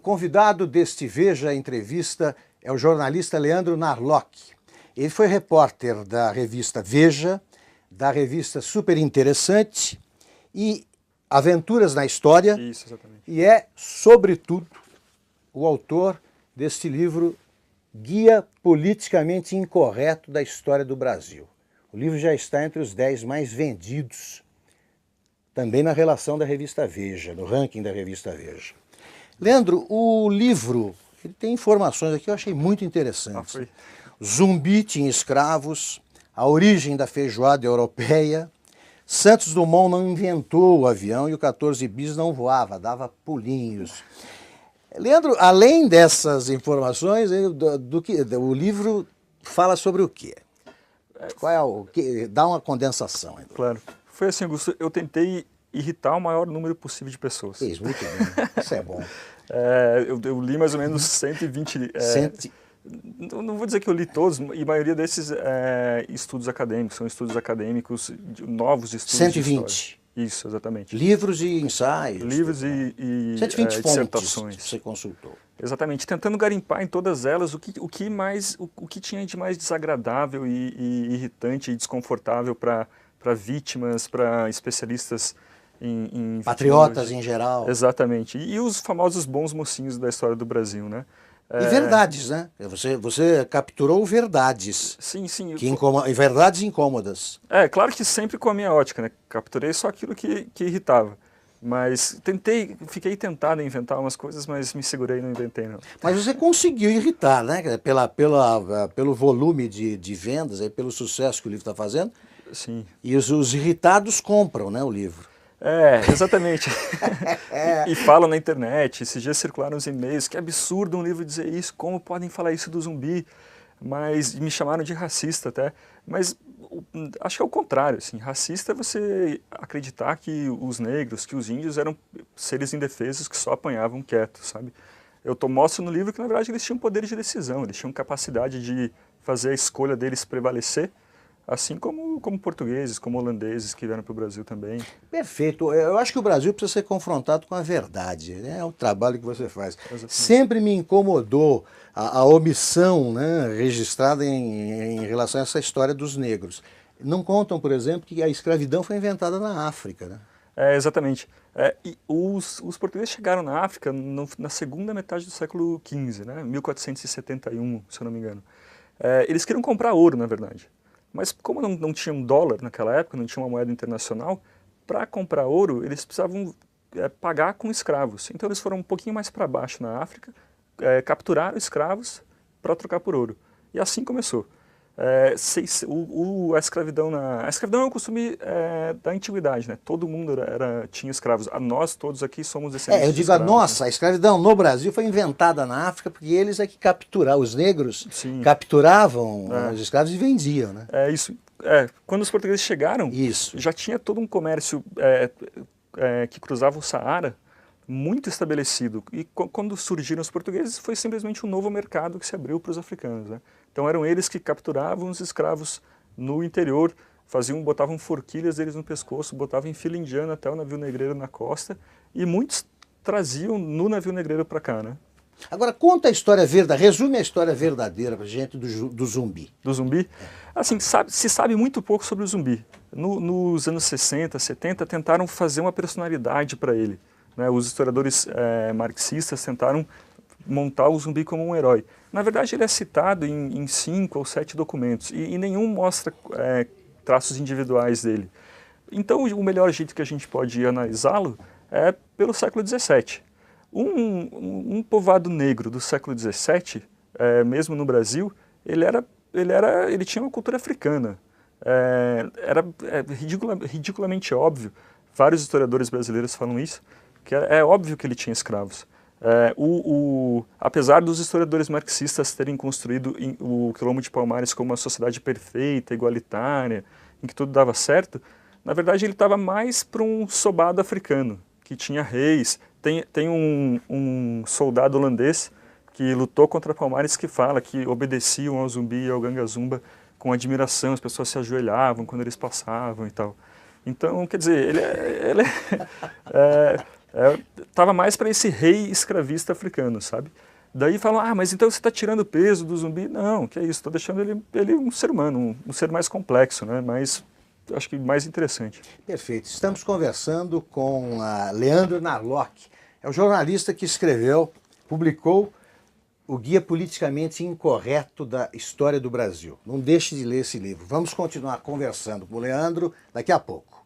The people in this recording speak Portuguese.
convidado deste Veja Entrevista é o jornalista Leandro Narlock. Ele foi repórter da revista Veja, da revista Super Interessante e Aventuras na História. Isso, exatamente. E é, sobretudo, o autor deste livro Guia Politicamente Incorreto da História do Brasil. O livro já está entre os 10 mais vendidos, também na relação da revista Veja, no ranking da revista Veja. Leandro, o livro ele tem informações aqui que eu achei muito interessantes. Zumbi tinha escravos, a origem da feijoada europeia, Santos Dumont não inventou o avião e o 14 bis não voava, dava pulinhos. Leandro, além dessas informações, o livro fala sobre o quê? Qual é o que? Dá uma condensação. Então. Claro. Foi assim, Augusto, eu tentei irritar o maior número possível de pessoas. Isso, muito bem. Isso é bom. Eu li mais ou menos 120... Não vou dizer que eu li todos, e a maioria desses estudos acadêmicos, são estudos acadêmicos, novos estudos 120. De história. Isso, exatamente. Livros e ensaios. Livros e 120 dissertações. Fontes que você consultou. Exatamente, tentando garimpar em todas elas o que tinha de mais desagradável e irritante e desconfortável para vítimas, para especialistas em patriotas em geral. Exatamente, e os famosos bons mocinhos da história do Brasil, né? E verdades, né? Você capturou verdades. Sim, sim. E verdades incômodas. Claro que sempre com a minha ótica, né? Capturei só aquilo que irritava. Mas fiquei tentado em inventar umas coisas, mas me segurei e não inventei, não. Mas você conseguiu irritar, né? Pelo volume de vendas, pelo sucesso que o livro está fazendo. Sim. E os irritados compram, né, o livro. Exatamente. E falam na internet, esses dias circularam os e-mails, que absurdo um livro dizer isso, como podem falar isso do zumbi? Mas me chamaram de racista até. Mas acho que é o contrário, assim, racista é você acreditar que os negros, que os índios eram seres indefesos que só apanhavam quietos, sabe? Eu mostro no livro que na verdade eles tinham poder de decisão, eles tinham capacidade de fazer a escolha deles prevalecer, assim como portugueses, como holandeses que vieram para o Brasil também. Perfeito. Eu acho que o Brasil precisa ser confrontado com a verdade, né? É o trabalho que você faz. Exatamente. Sempre me incomodou a omissão, né, registrada em relação a essa história dos negros. Não contam, por exemplo, que a escravidão foi inventada na África, né? Exatamente. E os portugueses chegaram na África na segunda metade do século XV, né? 1471, se eu não me engano. Eles queriam comprar ouro, na verdade. Mas como não tinha um dólar naquela época, não tinha uma moeda internacional, para comprar ouro eles precisavam pagar com escravos. Então eles foram um pouquinho mais para baixo na África, capturaram escravos para trocar por ouro. E assim começou. A escravidão é um costume da antiguidade, né? Todo mundo tinha escravos. Nós todos aqui somos descendentes eu de digo escravos, a escravidão no Brasil foi inventada na África porque eles é que capturavam, os negros capturavam os escravos e vendiam, né? Isso. Quando os portugueses chegaram, já tinha todo um comércio que cruzava o Saara muito estabelecido. E quando surgiram os portugueses, foi simplesmente um novo mercado que se abriu para os africanos, né? Então eram eles que capturavam os escravos no interior, botavam forquilhas deles no pescoço, botavam em fila indiana até o navio negreiro na costa, e muitos traziam no navio negreiro para cá, né? Agora conta a história verdadeira, resume a história verdadeira para a gente do zumbi. Do zumbi? Assim, se sabe muito pouco sobre o zumbi. Nos anos 60, 70, tentaram fazer uma personalidade para ele, né? Os historiadores marxistas tentaram montar o zumbi como um herói. Na verdade, ele é citado em 5 ou 7 documentos e nenhum mostra traços individuais dele. Então, o melhor jeito que a gente pode analisá-lo é pelo século XVII. Um povoado negro do século XVII, mesmo no Brasil, ele tinha uma cultura africana. Era ridiculamente óbvio, vários historiadores brasileiros falam isso, que é óbvio que ele tinha escravos. Apesar dos historiadores marxistas terem construído o Quilombo de Palmares como uma sociedade perfeita, igualitária, em que tudo dava certo, na verdade ele estava mais para um sobado africano, que tinha reis. Tem um soldado holandês que lutou contra Palmares que fala que obedeciam ao zumbi e ao gangazumba com admiração, as pessoas se ajoelhavam quando eles passavam e tal. Então, quer dizer, estava mais para esse rei escravista africano, sabe? Daí falam, ah, mas então você está tirando o peso do zumbi? Não, que é isso, estou deixando ele um ser humano, um ser mais complexo, né? Mais, acho que mais interessante. Perfeito. Estamos conversando com Leandro Narlock. É o jornalista que publicou o Guia Politicamente Incorreto da História do Brasil. Não deixe de ler esse livro. Vamos continuar conversando com o Leandro daqui a pouco.